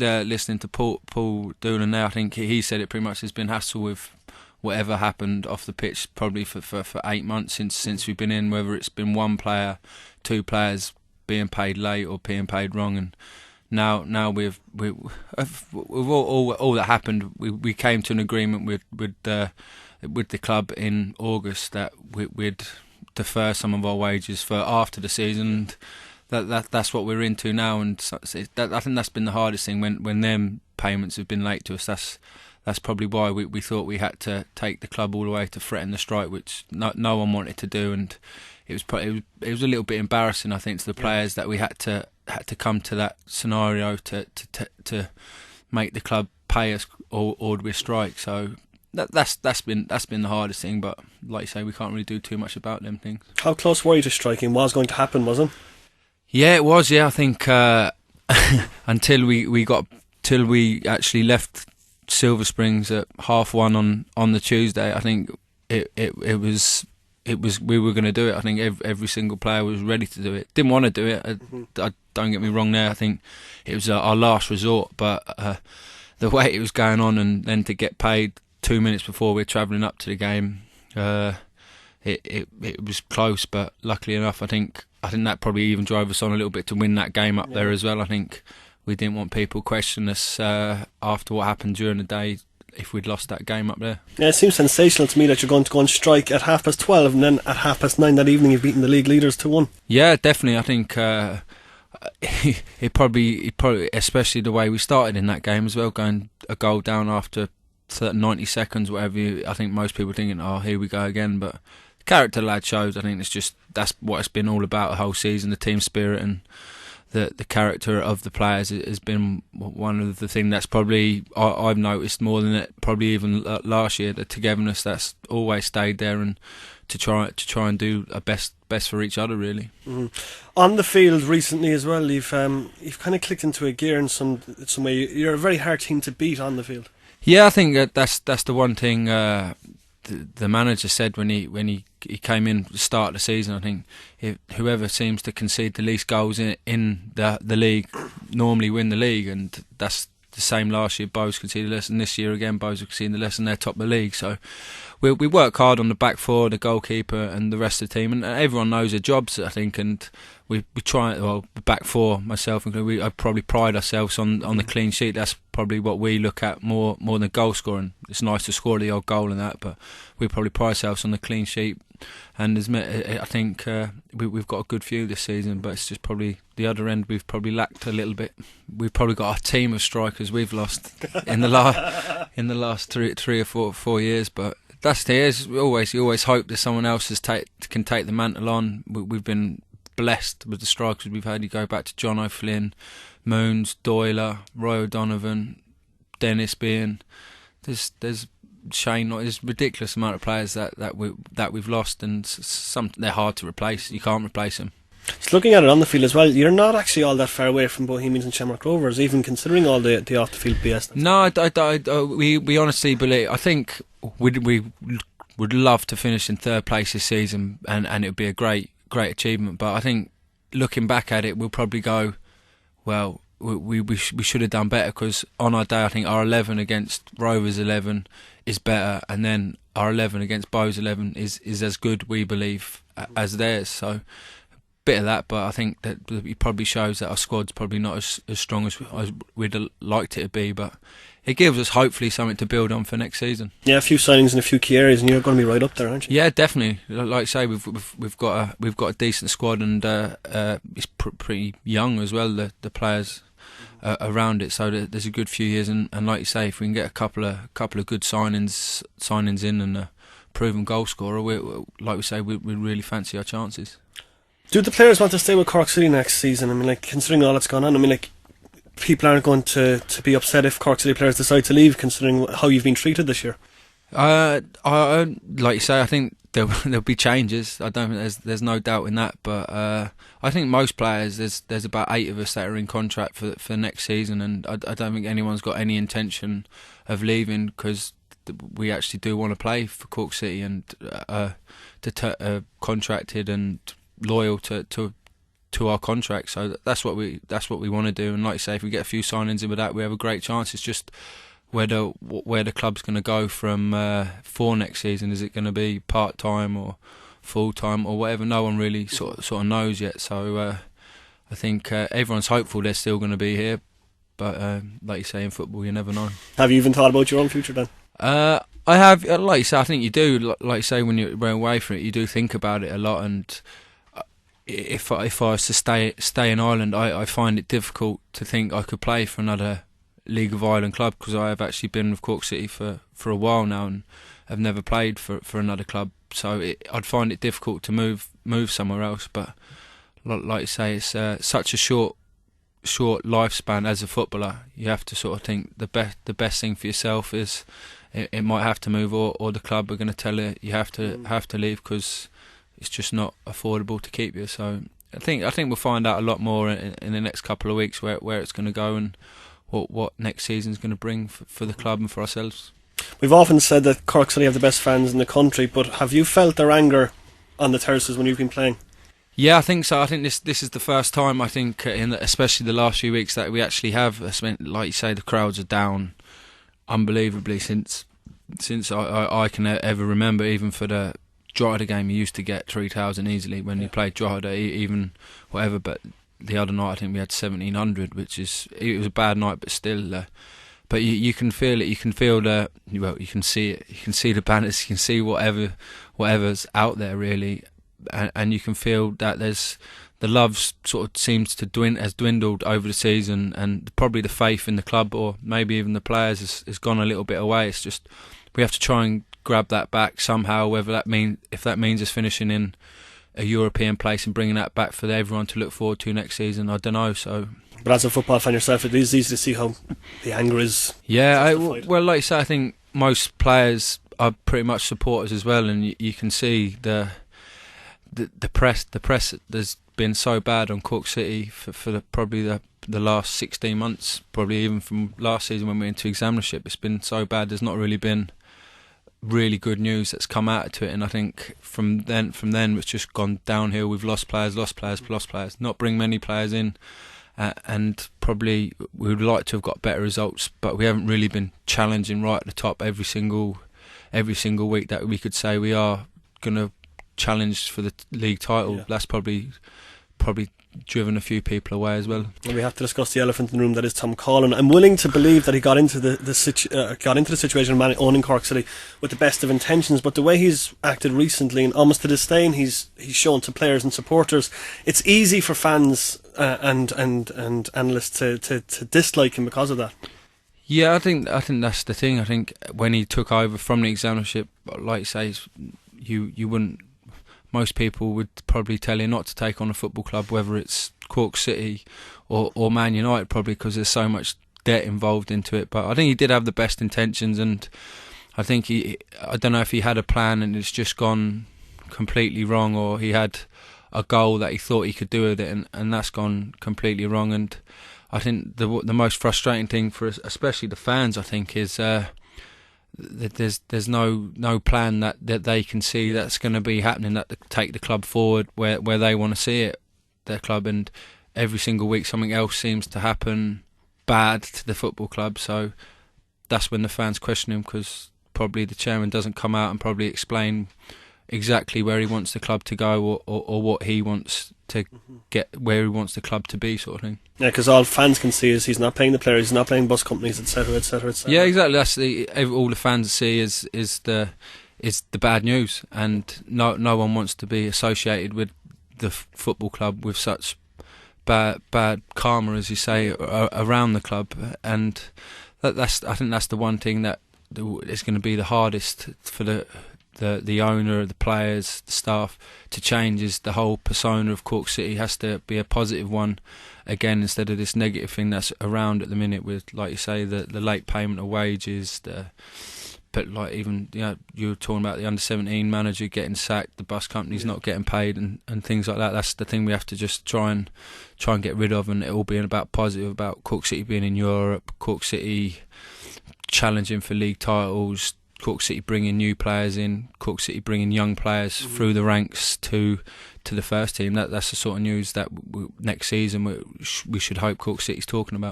listening to Paul Doolan there. I think he said it pretty much has been hassle with whatever happened off the pitch probably for 8 months since we've been in, whether it's been one player, two players being paid late or being paid wrong. And now with all that happened, we came to an agreement with the club in August that we'd defer some of our wages for after the season. That's what we're into now, and I think that's been the hardest thing when them payments have been late to us. That's probably why we thought we had to take the club all the way to threaten the strike, which no one wanted to do, and it was a little bit embarrassing, I think, to the players that we had to come to that scenario to make the club pay us or we strike. So that's been the hardest thing, but like you say, we can't really do too much about them things. How close were you to striking? Was going to happen, was it? Yeah, it was. Yeah, I think until we actually left Silver Springs at 1:30 on the Tuesday, I think it was we were going to do it. I think every single player was ready to do it. Didn't want to do it. I don't get me wrong there. I think it was our last resort, but the way it was going on, and then to get paid 2 minutes before we're travelling up to the game, it was close. But luckily enough, I think that probably even drove us on a little bit to win that game up there as well. I think we didn't want people questioning us after what happened during the day if we'd lost that game up there. Yeah, it seems sensational to me that you're going to go on strike at 12:30, and then at 9:30 that evening you've beaten the league leaders 2-1. Yeah, definitely. I think it probably, especially the way we started in that game as well, going a goal down after 90 seconds, whatever. I think most people thinking, oh, here we go again. But the character the lad shows, I think that's what it's been all about the whole season. The team spirit and the character of the players has been one of the things that's probably I've noticed more than it probably even last year. The togetherness that's always stayed there, and to try and do a best for each other, really. Mm-hmm. On the field recently as well, you've kind of clicked into a gear in some way. You're a very hard team to beat on the field. Yeah, I think that's the one thing the manager said when he came in at the start of the season. I think whoever seems to concede the least goals in the league normally win the league, and that's the same last year. Bows conceded less, and this year again Bows are conceding less, and they're top of the league. So we work hard on the back four, the goalkeeper, and the rest of the team, and everyone knows their jobs, I think, and we try. Well, the back four, myself included, I probably pride ourselves on the clean sheet. That's probably what we look at more than goal scoring. It's nice to score the odd goal and that, but we probably pride ourselves on the clean sheet. And I think we've got a good few this season, but it's just probably the other end we've probably lacked a little bit. We've probably got a team of strikers we've lost in the last three or four years, but that's the is. You always hope that someone else can take the mantle on. We've been blessed with the strikers we've had. You go back to John O'Flynn, Moons, Doyler, Roy O'Donovan, Dennis Bean. There's Shane. There's a ridiculous amount of players that we've lost, and they're hard to replace. You can't replace them. Just looking at it on the field as well, you're not actually all that far away from Bohemians and Shamrock Rovers, even considering all the off the field BS. No, we honestly believe. I think we would love to finish in third place this season, and it would be a great achievement. But I think looking back at it, we'll probably go, well, we should have done better, because on our day I think our 11 against Rovers 11 is better, and then our 11 against Bows 11 is as good, we believe, as theirs. So bit of that, but I think that it probably shows that our squad's probably not as strong as we'd have liked it to be, but it gives us hopefully something to build on for next season. Yeah, a few signings in a few key areas, and you're going to be right up there, aren't you? Yeah, definitely. Like I say, we've got a decent squad, and it's pretty young as well. The players around it, so there's a good few years, and like you say, if we can get a couple of good signings in, and a proven goal scorer, like we say, we really fancy our chances. Do the players want to stay with Cork City next season? I mean, like, considering all that's gone on, I mean, like, people aren't going to be upset if Cork City players decide to leave, considering how you've been treated this year. Like you say, I think there'll be changes. I don't think there's no doubt in that. But I think most players, there's about 8 of us that are in contract for next season, and I don't think anyone's got any intention of leaving, because we actually do want to play for Cork City, and contracted and loyal to to our contract. So that's what we want to do. And like you say, if we get a few signings in with that, we have a great chance. It's just where the club's going to go from for next season. Is it going to be part time or full time or whatever? No one really sort of knows yet. So I think everyone's hopeful they're still going to be here. But like you say, in football, you never know. Have you even thought about your own future then? I have, like you say, I think you do. Like you say, when you're away from it, you do think about it a lot. And if I was to stay in Ireland, I find it difficult to think I could play for another League of Ireland club, because I have actually been with Cork City for a while now and have never played for another club. So I'd find it difficult to move somewhere else. But like you say, it's such a short lifespan as a footballer. You have to sort of think the best thing for yourself is it might have to move, or the club are going to tell you have to leave because it's just not affordable to keep you. So I think we'll find out a lot more in the next couple of weeks where it's going to go and what next season's going to bring for the club and for ourselves. We've often said that Cork City have the best fans in the country, but have you felt their anger on the terraces when you've been playing? Yeah, I think so. I think this is the first time, I think, especially the last few weeks, that we actually have. Like you say, the crowds are down unbelievably since I can ever remember. Even for the Drogheda game, you used to get 3,000 easily when you played Drogheda, even whatever. But the other night, I think we had 1,700, it was a bad night, but still. But you can feel it. You can feel you can see it. You can see the banners. You can see whatever's out there, really. And you can feel that the love sort of seems to has dwindled over the season, and probably the faith in the club, or maybe even the players, has gone a little bit away. It's just we have to try and grab that back somehow. Whether if that means us finishing in a European place and bringing that back for everyone to look forward to next season, I don't know. So, but as a football fan yourself, it is easy to see how the anger is. Yeah, well, like you say, I think most players are pretty much supporters as well, and you can see the press has been so bad on Cork City for probably the last 16 months, probably even from last season when we went into examinership. It's been so bad. There's not really been really good news that's come out to it, and I think from then it's just gone downhill. We've lost players, not bring many players in, and probably we would like to have got better results, but we haven't really been challenging right at the top every single week that we could say we are going to challenge for the league title. Yeah. That's probably driven a few people away as well. Well, we have to discuss the elephant in the room, that is Tom Collin. I'm willing to believe that he got into the situation of owning Cork City with the best of intentions, but the way he's acted recently, and almost the disdain he's shown to players and supporters, it's easy for fans and analysts to dislike him because of that. Yeah, I think that's the thing. I think when he took over from the examinership, like you say, you wouldn't. Most people would probably tell you not to take on a football club, whether it's Cork City or Man United, probably because there's so much debt involved into it. But I think he did have the best intentions, and I think I don't know if he had a plan and it's just gone completely wrong, or he had a goal that he thought he could do with it, and that's gone completely wrong. And I think the most frustrating thing for us, especially the fans, I think, is there's no plan that they can see that's going to be happening, that take the club forward where they want to see it, their club. And every single week something else seems to happen bad to the football club. So that's when the fans question him, because probably the chairman doesn't come out and probably explain exactly where he wants the club to go, or what he wants to get, where he wants the club to be, sort of thing. Yeah, because all fans can see is he's not paying the players, he's not paying bus companies, etc., etc., etc. Yeah, exactly. That's all the fans see is the bad news, and no one wants to be associated with the football club with such bad karma, as you say, around the club. And I think that's the one thing that is going to be the hardest for the owner, the players, the staff to change, is the whole persona of Cork City has to be a positive one again, instead of this negative thing that's around at the minute with, like you say, the late payment of wages, but like even you were talking about the under-17 manager getting sacked, the bus companies not getting paid, and things like that. That's the thing we have to just try and get rid of, and it all being about positive, about Cork City being in Europe, Cork City challenging for league titles, Cork City bringing new players in, Cork City bringing young players through the ranks to to the first team. That's the sort of news that next season we should hope Cork City's talking about.